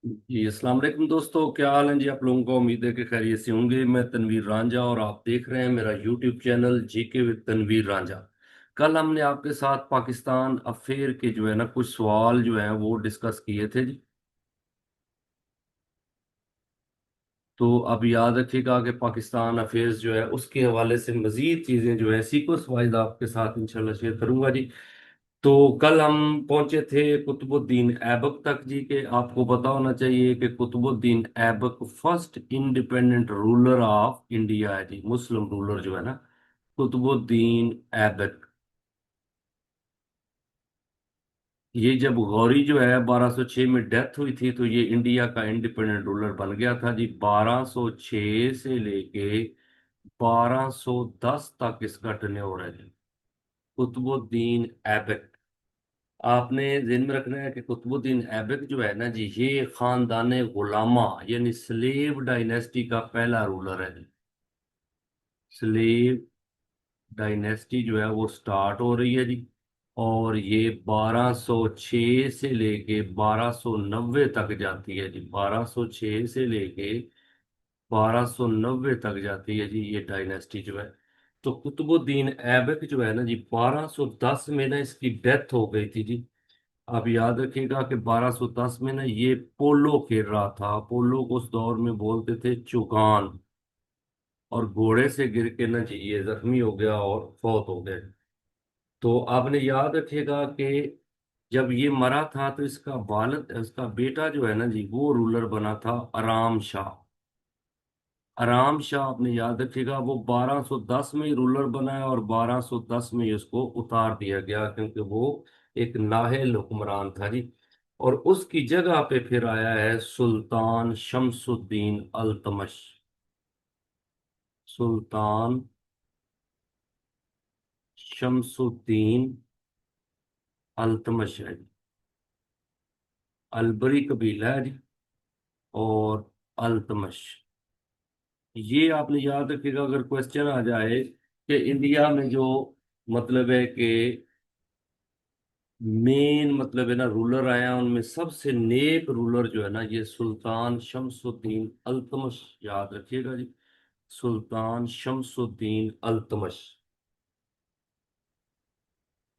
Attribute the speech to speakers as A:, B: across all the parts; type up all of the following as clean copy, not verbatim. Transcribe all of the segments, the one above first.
A: जी अस्सलाम वालेकुम दोस्तों, क्या हाल है जी आप लोगों का। उम्मीद है कि खैरियत से होंगे। मैं तनवीर रांझा और आप देख रहे हैं मेरा YouTube channel GK with Tanveer Ranjha. कल हमने आपके साथ पाकिस्तान अफेयर के जो है ना कुछ सवाल जो है वो डिस्कस किए थे जी। तो अब याद रखिएगा कि पाकिस्तान अफेयर्स जो है उसके हवाले से मजीद चीज़ें जो है सीक्वेंस वाइज आपके साथ इंशाल्लाह शेयर करूंगा जी। तो कल हम पहुंचे थे कुतुबुद्दीन ऐबक तक जी के। आपको पता होना चाहिए कि Qutubuddin Aibak first independent ruler of India है जी, मुस्लिम रूलर जो है ना, कुतुबुद्दीन ऐबक। ये जब गौरी जो है 1206 में डेथ हुई थी तो ये इंडिया का इंडिपेंडेंट रूलर बन गया था जी। 1206 से लेके 1210 तक इसका टेन्योर है जी। कुतुबुद्दीन ऐबक। आपने ध्यान में रखना है कि कुतुबुद्दीन ऐबक जो है ना जी, ये खानदान गुलामा यानी स्लेव डायनेस्टी का पहला रूलर है। स्लेव डायनेस्टी जो है वो स्टार्ट हो रही है जी। और ये 1206 से लेके 1290 तक जाती है जी। 1206 से लेके 1290 तक जाती है जी ये डायनेस्टी जो है। तो कुतुबुद्दीन ऐबक जो है ना जी, 1210 में ना इसकी डेथ हो गई थी जी। आप याद रखिएगा कि 1210 में ना ये पोलो खेल रहा था। पोलो को उस दौर में बोलते थे चुगान। और घोड़े से गिर के ना जी ये जख्मी हो गया और फौत हो गए। तो आपने याद रखिएगा कि जब ये मरा था तो इसका वालिद, इसका बेटा जो है ना जी, वो रूलर बना था आराम शाह। आराम शाह आपने याद रखिएगा वो 1210 में ही रूलर बना है और 1210 में ही उसको उतार दिया गया क्योंकि वो एक नाअहल हुक्मरान था जी। और उसकी जगह पे फिर आया है सुल्तान शमसुद्दीन अल्तमश। सुल्तान शमसुद्दीन अल्तमश है जी। अलबरी कबीला है जी। और अल्तमश, ये आपने याद रखिएगा अगर क्वेश्चन आ जाए कि इंडिया में जो मतलब है कि मेन मतलब है ना रूलर आया उनमें सबसे नेक रूलर जो है ना ये सुल्तान शमसुद्दीन अल्तमश, याद रखिएगा जी। सुल्तान शमसुद्दीन अल्तमश,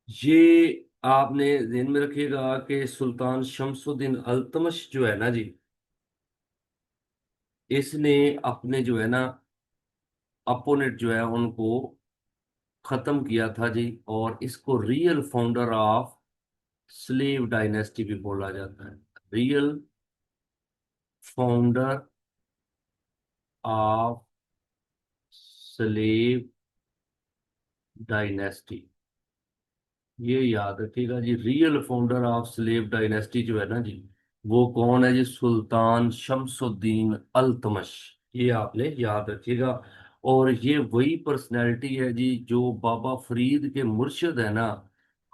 A: ये आपने ध्यान में रखिएगा कि सुल्तान शमसुद्दीन अल्तमश जो है ना जी, इसने अपने जो है ना अपोनेंट जो है उनको खत्म किया था जी। और इसको real founder of slave dynasty भी बोला जाता है। Real founder of slave dynasty, ये याद रखिएगा जी। Real founder of slave dynasty जो है ना जी, वो कौन है जी? सुल्तान शमसुद्दीन अल्तमश। ये आपने याद रखिएगा। और ये वही पर्सनैलिटी है जी जो बाबा फरीद के मुर्शिद है ना,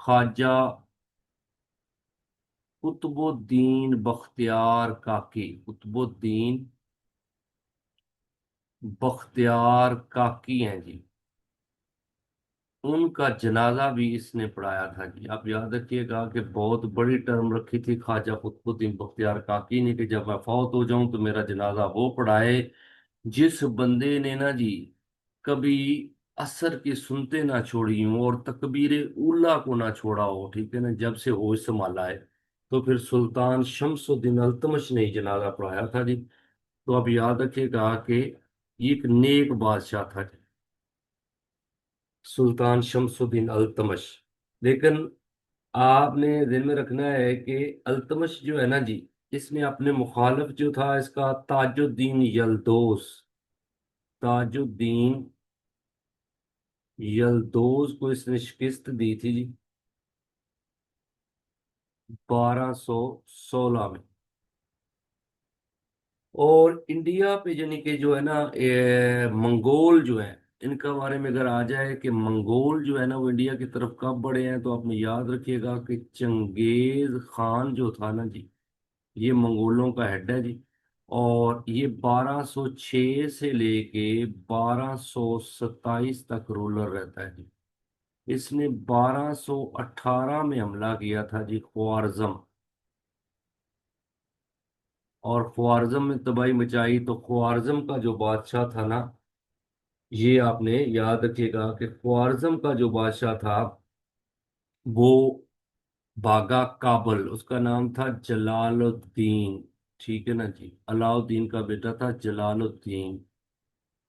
A: ख्वाजा कुतुबुद्दीन बख्तियार काकी। कुतुबुद्दीन बख्तियार काकी हैं जी। उनका जनाजा भी इसने पढ़ाया था जी। आप याद रखिएगा कि बहुत बड़ी टर्म रखी थी ख्वाजा कुतुबुद्दीन बख्तियार काकी ने कि जब मैं फौत हो जाऊं तो मेरा जनाजा वो पढ़ाए। जिस बंदे ने ना जी कभी असर की सुनते ना छोड़ी हूं और तकबीर उला को ना छोड़ा हो, ठीक है ना, जब से होश संभाला है, तो फिर सुल्तान शमसुद्दीन अल्तमश ने ही जनाजा पढ़ाया था जी। तो अब याद रखिएगा कि ये एक नेक बादशाह था जी, सुल्तान शमसुद्दीन अल्तमश। लेकिन आपने दिल में रखना है कि अल्तमश जो है ना जी, इसने अपने मुखालिफ जो था इसका ताजुद्दीन यल्दोस, ताजुद्दीन यल्दोस को इसने शिकस्त दी थी जी 1216 में। और इंडिया पे यानी कि जो है ना मंगोल जो है, इनका बारे में अगर आ जाए कि मंगोल जो है ना वो इंडिया की तरफ कब बढ़े हैं, तो आपने याद रखिएगा कि चंगेज खान जो था ना जी, ये मंगोलों का हेड है जी। और ये 1206 से लेके 1227 तक रूलर रहता है जी। इसने 1218 में हमला किया था जी ख्वारज़म। और ख्वारिज़्म में तबाही मचाई। तो ख्वारिज़्म का जो बादशाह था ना, ये आपने याद रखिएगा कि ख्वारिज़्म का जो बादशाह था वो भागा काबल, उसका नाम था जलालुद्दीन। ठीक है ना जी, अलाउद्दीन का बेटा था जलालुद्दीन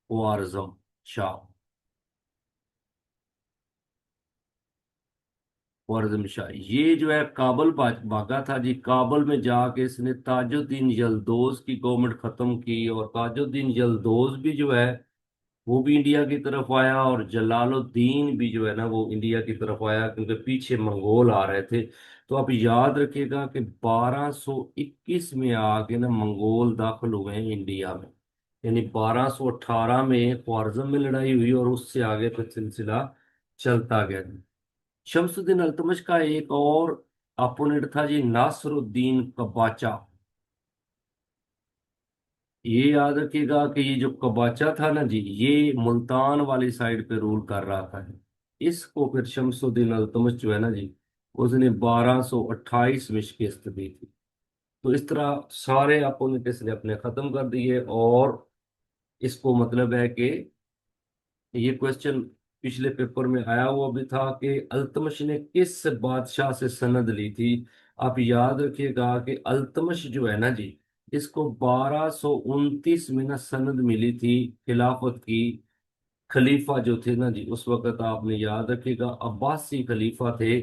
A: ख्वारिज़्म शाह। ख्वारिज़्म शाह ये जो है काबल भागा था जी। काबल में जाके इसने ताजुद्दीन यलदौज की गवर्नमेंट खत्म की, और ताजुद्दीन यलदौज भी जो है वो भी इंडिया की तरफ आया, और जलालुद्दीन भी जो है ना वो इंडिया की तरफ आया, क्योंकि पीछे मंगोल आ रहे थे। तो आप याद रखिएगा कि 1221 में आके ना मंगोल दाखिल हुए हैं इंडिया में। यानी 1218 में ख्वारिज़्म में लड़ाई हुई, और उससे आगे फिर सिलसिला चलता गया। शमसुद्दीन अल्तमश का एक और अपोनेंट था जी, नासरुद्दीन कबाचा। ये याद रखिएगा कि ये जो कबाचा था ना जी, ये मुल्तान वाली साइड पे रूल कर रहा था। इसको फिर शमसुद्दीन अल्तमश जो है ना जी, उसने 1228 में शिकस्त दी थी। तो इस तरह सारे अपोनेंट इसने अपने खत्म कर दिए। और इसको मतलब है कि ये क्वेश्चन पिछले पेपर में आया हुआ भी था कि अल्तमश ने किस बादशाह से सनद ली थी। आप याद रखिएगा कि अल्तमश जो है ना जी, इसको 1229 में ना सनद मिली थी खिलाफत की। खलीफा जो थे ना जी उस वक्त, आपने याद रखिएगा अब्बासी खलीफा थे।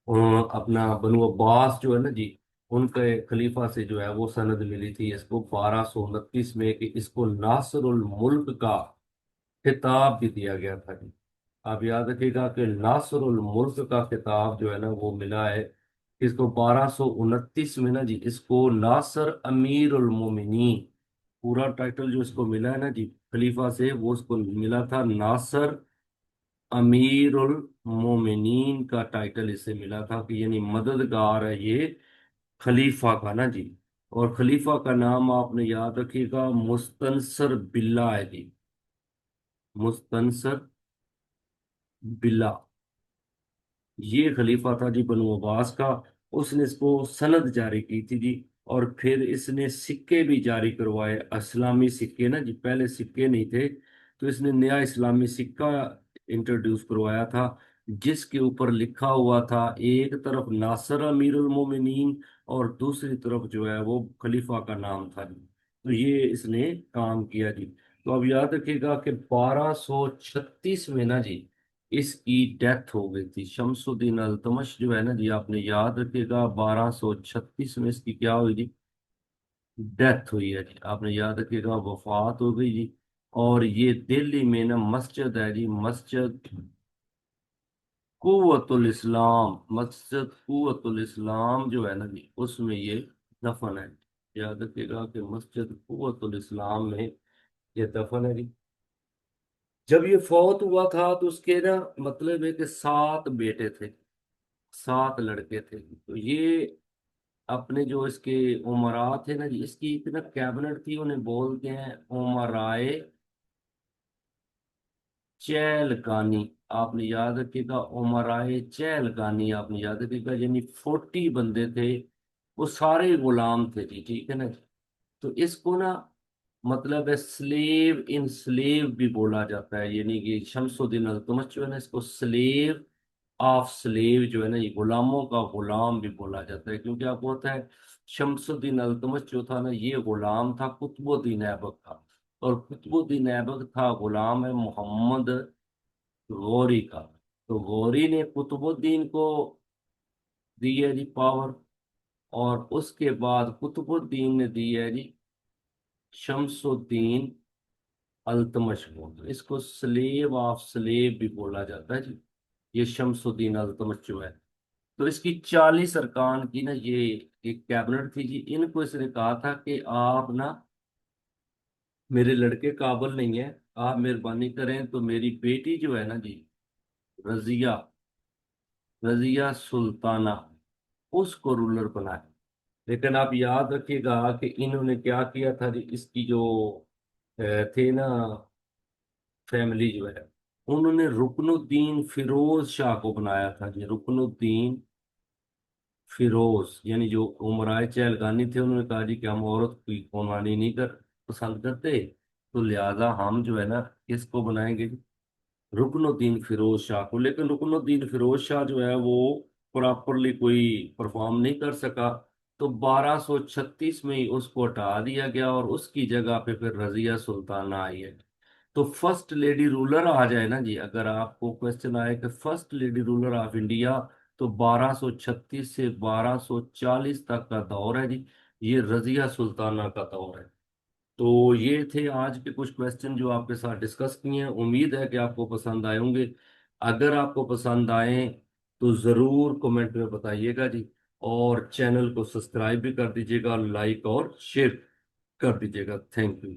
A: अपना बनु अब्बास जो है ना जी, उनके खलीफा से जो है वो सनद मिली थी इसको 1229 में, कि इसको नासरुल मुल्क का खिताब भी दिया गया था जी। आप याद रखिएगा कि नासरुल मुल्क का खिताब जो है ना वो मिला है इसको 1229 में ना जी। इसको नासर अमीरुल मोमिनीन, पूरा टाइटल जो इसको मिला है ना जी खलीफा से, वो इसको मिला था नासर अमीरुल मोमिनीन का टाइटल इसे मिला था, कि यानी मददगार है ये खलीफा का ना जी। और खलीफा का नाम आपने याद रखिएगा मुस्तनसर बिल्ला है जी, मुस्तनसर बिल्ला। ये खलीफा था जी बनु अब्बास का। उसने इसको सनद जारी की थी जी। और फिर इसने सिक्के भी जारी करवाए, इस्लामी सिक्के ना जी, पहले सिक्के नहीं थे। तो इसने नया इस्लामी सिक्का इंट्रोड्यूस करवाया था, जिसके ऊपर लिखा हुआ था एक तरफ नासर अमीरुल मोमिनीन, और दूसरी तरफ जो है वो खलीफा का नाम था जी। तो ये इसने काम किया जी। तो अब याद रखिएगा कि 1236 में ना जी इसकी डेथ हो गई थी। शमसुद्दीन अल्तमश जो है ना जी, आपने याद रखिएगा 1236 में इसकी क्या हुई जी, डेथ हुई है जी। आपने याद रखिएगा वफात हो गई जी। और ये दिल्ली में ना मस्जिद है जी, मस्जिद कुव्वतुल इस्लाम, मस्जिद कुव्वतुल इस्लाम जो है ना जी उसमें ये दफन है। याद रखिएगा कि मस्जिद कुव्वतुल इस्लाम में ये दफन है जी। जब ये फौत हुआ था तो उसके ना मतलब है कि 7 बेटे थे, 7 लड़के थे। तो ये अपने जो इसके उमरा थे ना जी, इसकी इतना कैबिनेट थी, उन्हें बोलते हैं उमराए चैलकानी। आपने याद रखिएगा उमराए चैलकानी, आपने याद रखिएगा, यानी 40 बंदे थे। वो सारे गुलाम थे जी, ठीक है ना जी। तो इसको ना मतलब है स्लेव इन स्लेव भी बोला जाता है, यानी कि शमसुद्दीन अल्तमश जो है ना इसको स्लेव ऑफ स्लेव जो है ना, ये गुलामों का गुलाम भी बोला जाता है। क्योंकि आपको होता है शमसुद्दीन अल्तमश जो था ना ये गुलाम था कुतुबुद्दीन ऐबक का, और कुतुबुद्दीन ऐबक था गुलाम है मोहम्मद गौरी का। तो गौरी ने कुतुबुद्दीन को दी है जी पावर, और उसके बाद कुतुबुद्दीन ने दी है जी शमसुद्दीन अल्तमश को। तो इसको स्लेव ऑफ स्लेव भी बोला जाता है जी, ये शमसुद्दीन अल्तमश जो है। तो इसकी 40 अरकान की ना ये एक कैबिनेट थी जी। इनको इसने कहा था कि आप ना, मेरे लड़के काबल नहीं है, आप मेहरबानी करें तो मेरी बेटी जो है ना जी रजिया, रजिया सुल्ताना, उसको रूलर बनाए। लेकिन आप याद रखिएगा कि इन्होंने क्या किया था जी, इसकी जो थे ना फैमिली जो है, उन्होंने रुकनुद्दीन फिरोज शाह को बनाया था जी, रुकनुद्दीन फिरोज, यानी जो उमराए चहलगानी थे, उन्होंने कहा जी कि हम औरत की कौनवानी नहीं कर पसंद करते, तो लिहाजा हम जो है ना इसको बनाएंगे रुकनुद्दीन फिरोज शाह को। लेकिन रुकनुद्दीन फिरोज शाह जो है वो प्रॉपरली कोई परफॉर्म नहीं कर सका, तो 1236 में ही उसको हटा दिया गया और उसकी जगह पे फिर रजिया सुल्ताना आई है। तो फर्स्ट लेडी रूलर आ जाए ना जी, अगर आपको क्वेश्चन आए कि first lady ruler of India, तो 1236 से 1240 तक का दौर है जी, ये रजिया सुल्ताना का दौर है। तो ये थे आज के कुछ क्वेश्चन जो आपके साथ डिस्कस किए हैं। उम्मीद है कि आपको पसंद आए होंगे। अगर आपको पसंद आए तो ज़रूर कमेंट में बताइएगा जी, और चैनल को सब्सक्राइब भी कर दीजिएगा, लाइक और शेयर कर दीजिएगा। Thank you.